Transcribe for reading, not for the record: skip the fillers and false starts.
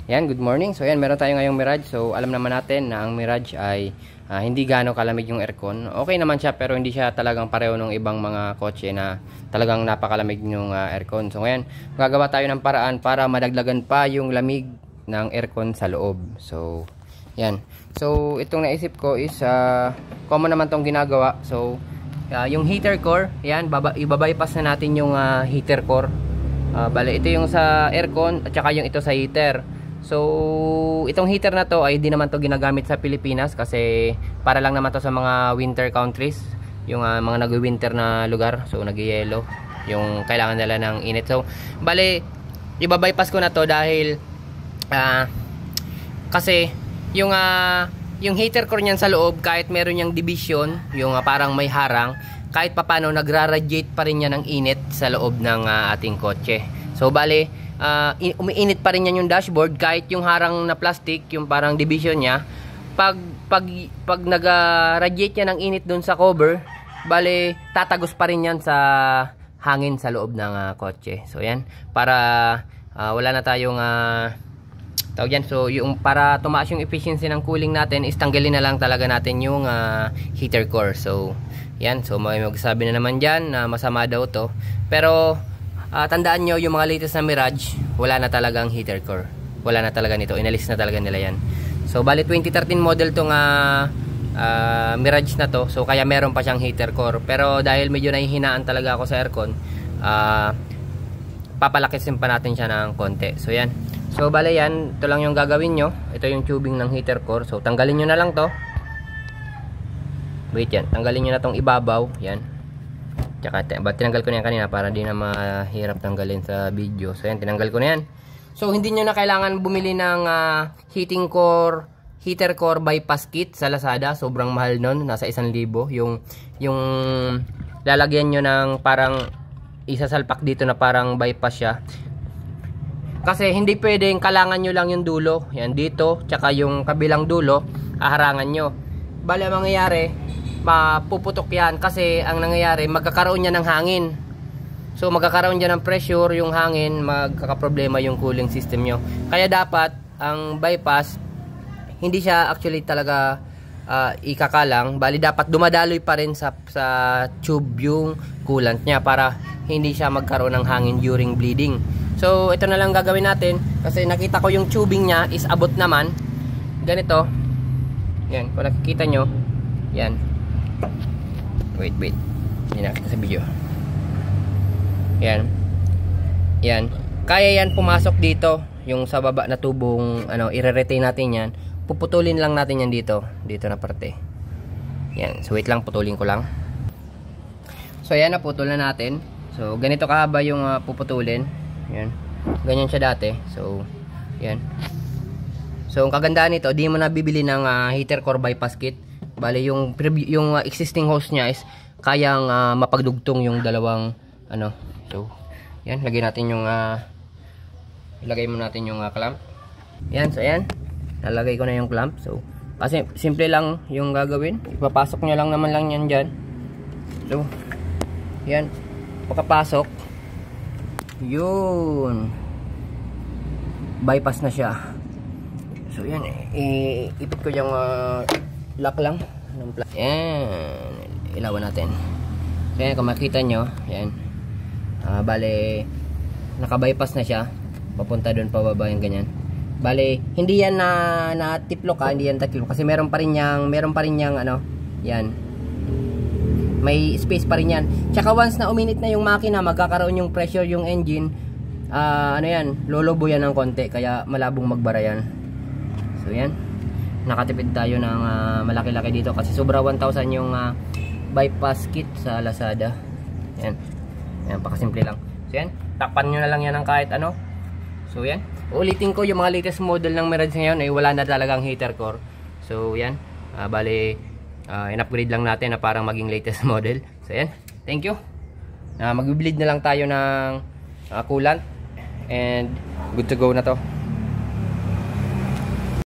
Yan, good morning. So yan, meron tayo ngayong Mirage. So alam naman natin na ang Mirage ay hindi gaano kalamig yung aircon. Okay naman siya pero hindi siya talagang pareho ng ibang mga kotse na talagang napakalamig yung aircon. So ngayon, gagawa tayo ng paraan para madagdagan pa yung lamig ng aircon sa loob. So yan. So itong naisip ko is common naman tong ginagawa. So yung heater core, yan, ibabypass na natin yung heater core. Bale, ito yung sa aircon at saka yung ito sa heater. So, itong heater na to ay di naman to ginagamit sa Pilipinas kasi para lang naman to sa mga winter countries, yung mga nag-winter na lugar, so nag-yelo, yung kailangan nila ng init. So, bale, ibabypass ko na to dahil kasi yung heater core niyan sa loob, kahit meron yang division, yung parang may harang, kahit papano nagra-radiate pa rin yan ng init sa loob ng ating kotse. So, bale, umiinit pa rin yan yung dashboard kahit yung harang na plastic, yung parang division niya, pag nag-radiate yan ng init dun sa cover, bale tatagos pa rin yan sa hangin sa loob ng kotse. So yan, para wala na tayong tawag yan. So yung para tumaas yung efficiency ng cooling natin is tanggalin na lang talaga natin yung heater core. So yan, so may magsasabi na naman dyan na masama daw to, pero tandaan nyo, yung mga latest na Mirage, wala na talagang heater core. Wala na talaga nito. Inalis na talaga nila yan. So, bali 2013 model tong Mirage na to. So, kaya meron pa siyang heater core. Pero dahil medyo nahihinaan talaga ako sa aircon, papalakisin pa natin siya ng konti. So, yan. So, bali yan. Ito lang yung gagawin nyo. Ito yung tubing ng heater core. So, tanggalin nyo na lang to. Wait yan. Tanggalin nyo na tong ibabaw. Yan. Tsaka tinanggal ko na yan kanina para di na mahirap tanggalin sa video. So yan, tinanggal ko na yan. So hindi nyo na kailangan bumili ng heater core bypass kit sa Lazada. Sobrang mahal nun, nasa 1,000. Yung lalagyan nyo ng parang isasalpak dito na parang bypass siya. Kasi hindi pwedeng kalangan nyo lang yung dulo. Yan dito, tsaka yung kabilang dulo, aharangan nyo. Bale ang mangyayari, mapuputok yan kasi ang nangyayari, magkakaroon niya ng hangin. So magkakaroon niya ng pressure yung hangin, magkakaproblema yung cooling system nyo. Kaya dapat ang bypass, hindi siya actually talaga ikakalang, bali dapat dumadaloy pa rin sa tube yung coolant niya para hindi siya magkaroon ng hangin during bleeding. So ito na lang gagawin natin kasi nakita ko yung tubing niya is abot naman ganito. Yan, kung nakikita nyo, yan. Wait. Hindi nakita sa video. Yan. Yan. Kaya yan pumasok dito. Yung sa baba na tubong, i-retain natin yan. Puputulin lang natin yan dito. Dito na parte. Yan. So wait lang, putulin ko lang. So yan, naputol na natin. So ganito kahaba yung puputulin. Yan. Ganyan siya dati. So, yan. So ang kagandaan nito, di mo na bibili ng heater core bypass kit. Bale yung existing hose niya is kayang mapagdugtong yung dalawang So yan, lagay natin yung ilagay mo natin yung clamp. Yan, so yan. Nalagay ko na yung clamp. So kasi simple lang yung gagawin. Ipapasok niyo lang naman lang yan diyan. So yan, pagkapasok, yun, bypass na siya. So yan, ipit ko yung lock lang. Yan, ilawan natin. So yan, kung makita nyo, yan, bale naka-bypass na siya papunta doon pababa yung ganyan. Bale hindi yan na tiplok hindi yan tiplok kasi meron pa rin yang yan, may space pa rin yan. Tsaka once na uminit na yung makina, magkakaroon yung pressure yung engine, yan, lolobo yan ng konti kaya malabong magbara yan. So yan, nakatipid tayo ng malaki-laki dito kasi sobra 1,000 yung bypass kit sa Lazada. Yan. Yan, pakasimple lang. So yan, takpan nyo na lang yan ng kahit ano. So yan, uulitin ko yung mga latest model ng Mirage ngayon ay wala na talagang heater core. So yan, bali in-upgrade lang natin na parang maging latest model. So yan, thank you. Mag-bleed na lang tayo ng coolant and good to go na to.